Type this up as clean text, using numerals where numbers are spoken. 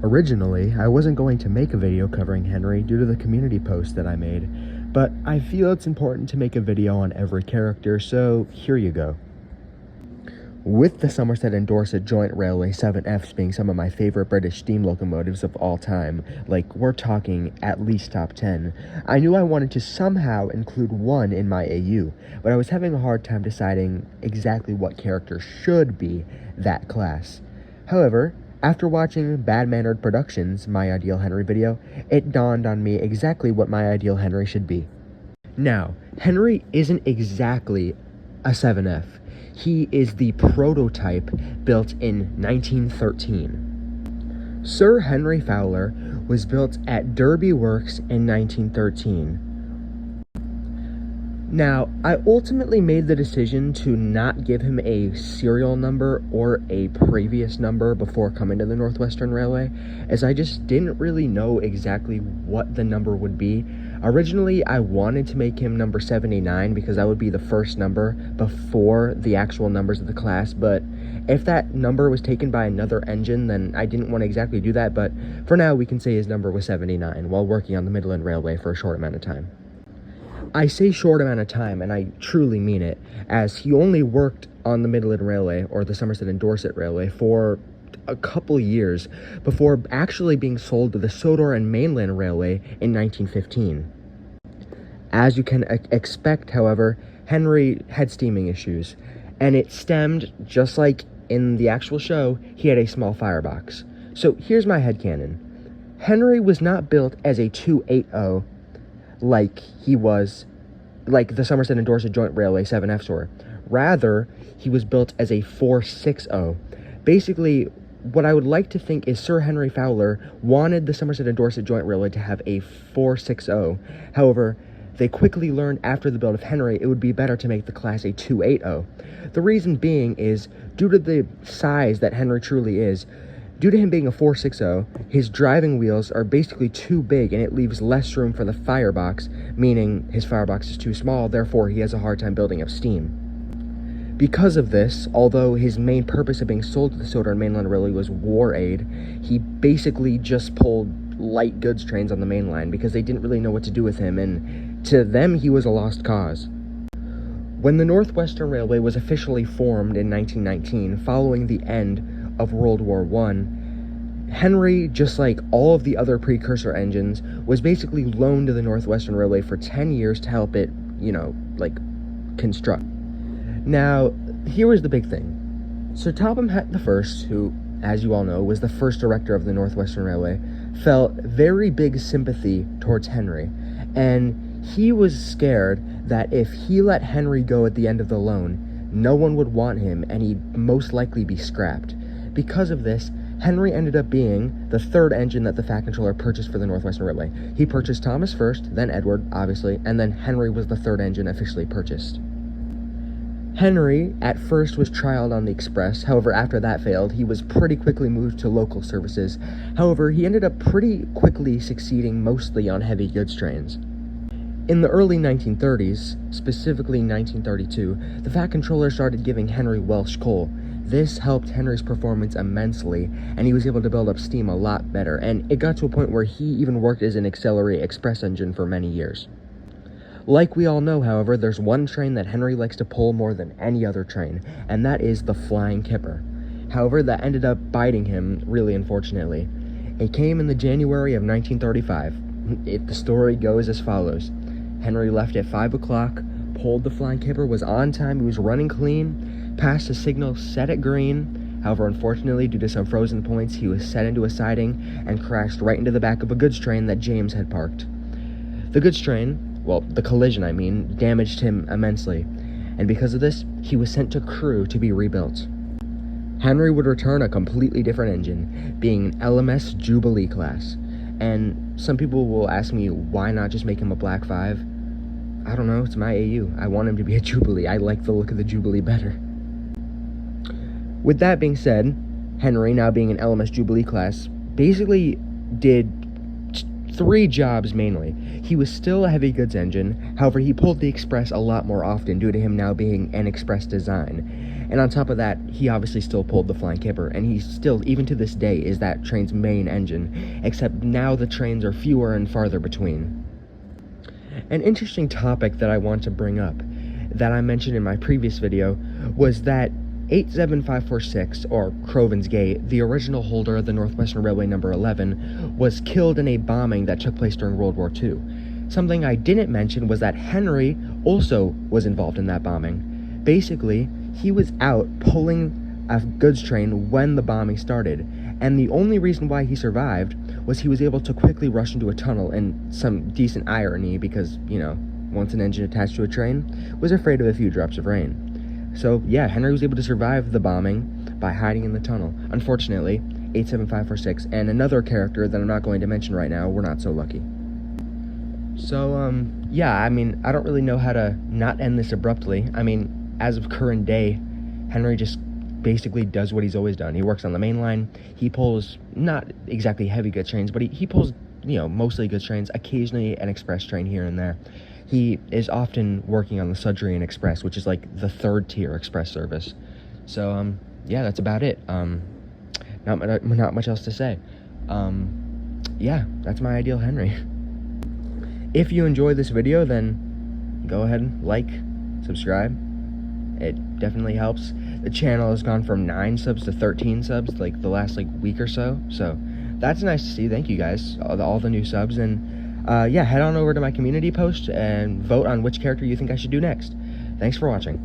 Originally, I wasn't going to make a video covering Henry due to the community post that I made, but I feel it's important to make a video on every character, so here you go. With the Somerset and Dorset Joint Railway 7Fs being some of my favorite British steam locomotives of all time, like we're talking at least top 10, I knew I wanted to somehow include one in my AU, but I was having a hard time deciding exactly what character should be that class. However, after watching Bad Mannered Productions' My Ideal Henry video, it dawned on me exactly what my ideal Henry should be. Now, Henry isn't exactly a 7F. He is the prototype built in 1913. Sir Henry Fowler was built at Derby Works in 1913. Now, I ultimately made the decision to not give him a serial number or a previous number before coming to the Northwestern Railway, as I just didn't really know exactly what the number would be. Originally, I wanted to make him number 79 because that would be the first number before the actual numbers of the class, but if that number was taken by another engine, then I didn't want to exactly do that, but for now we can say his number was 79 while working on the Midland Railway for a short amount of time. I say short amount of time, and I truly mean it, as he only worked on the Midland Railway, or the Somerset and Dorset Railway, for a couple years before actually being sold to the Sodor and Mainland Railway in 1915. As you can expect, however, Henry had steaming issues, and it stemmed, just like in the actual show, he had a small firebox. So here's my headcanon. Henry was not built as a 280 like the Somerset and Dorset Joint Railway 7Fs were. Rather, he was built as a 460. Basically, what I would like to think is Sir Henry Fowler wanted the Somerset and Dorset Joint Railway to have a 460. However, they quickly learned after the build of Henry it would be better to make the class a 280. The reason being is, due to the size that Henry truly is, due to him being a 460, his driving wheels are basically too big and it leaves less room for the firebox, meaning his firebox is too small, therefore he has a hard time building up steam. Because of this, although his main purpose of being sold to the Sodor and Mainland Railway was war aid, he basically just pulled light goods trains on the main line because they didn't really know what to do with him, and to them he was a lost cause. When the Northwestern Railway was officially formed in 1919, following the end of World War I, Henry, just like all of the other precursor engines, was basically loaned to the Northwestern Railway for 10 years to help it, construct. Now, here was the big thing. Sir Topham Hatt I, who, as you all know, was the first director of the Northwestern Railway, felt very big sympathy towards Henry, and he was scared that if he let Henry go at the end of the loan, no one would want him and he'd most likely be scrapped. Because of this, Henry ended up being the third engine that the Fat Controller purchased for the Northwestern Railway. He purchased Thomas first, then Edward, obviously, and then Henry was the third engine officially purchased. Henry, at first, was trialed on the Express. However, after that failed, he was pretty quickly moved to local services. However, he ended up pretty quickly succeeding mostly on heavy goods trains. In the early 1930s, specifically 1932, the Fat Controller started giving Henry Welsh coal. This helped Henry's performance immensely, and he was able to build up steam a lot better, and it got to a point where he even worked as an auxiliary express engine for many years. Like we all know, however, there's one train that Henry likes to pull more than any other train, and that is the Flying Kipper. However, that ended up biting him, really unfortunately. It came in the January of 1935. The story goes as follows. Henry left at 5 o'clock, pulled the Flying Kipper, was on time, he was running clean, passed a signal set at green. However, unfortunately, due to some frozen points, he was set into a siding and crashed right into the back of a goods train that James had parked. The goods train, the collision, damaged him immensely, and because of this, he was sent to Crewe to be rebuilt. Henry would return a completely different engine, being an LMS Jubilee class, and some people will ask me why not just make him a Black 5. I don't know, it's my AU. I want him to be a Jubilee. I like the look of the Jubilee better. With that being said, Henry, now being an LMS Jubilee class, basically did 3 jobs mainly. He was still a heavy goods engine, however he pulled the Express a lot more often due to him now being an Express design. And on top of that, he obviously still pulled the Flying Kipper, and he still, even to this day, is that train's main engine, except now the trains are fewer and farther between. An interesting topic that I want to bring up, that I mentioned in my previous video, was that 87546, or Crovan's Gate, the original holder of the Northwestern Railway number 11, was killed in a bombing that took place during World War II. Something I didn't mention was that Henry also was involved in that bombing. Basically, he was out pulling a goods train when the bombing started, and the only reason why he survived was he was able to quickly rush into a tunnel, and some decent irony because, you know, once an engine attached to a train, was afraid of a few drops of rain. So, yeah, Henry was able to survive the bombing by hiding in the tunnel. Unfortunately, 87546 and another character that I'm not going to mention right now were not so lucky. So, yeah, I mean, I don't really know how to not end this abruptly. I mean, as of current day, Henry just basically does what he's always done. He works on the main line. He pulls, not exactly heavy goods trains, but he pulls, you know, mostly goods trains, occasionally an express train here and there. He is often working on the Sudbury Express, which is like the 3rd tier express service. So, yeah, that's about it. Not much else to say. Yeah, that's my ideal Henry. If you enjoyed this video, then go ahead and like, subscribe. It definitely helps. The channel has gone from 9 subs to 13 subs, like the last week or so. So that's nice to see. Thank you guys, all the new subs. And yeah, head on over to my community post and vote on which character you think I should do next. Thanks for watching.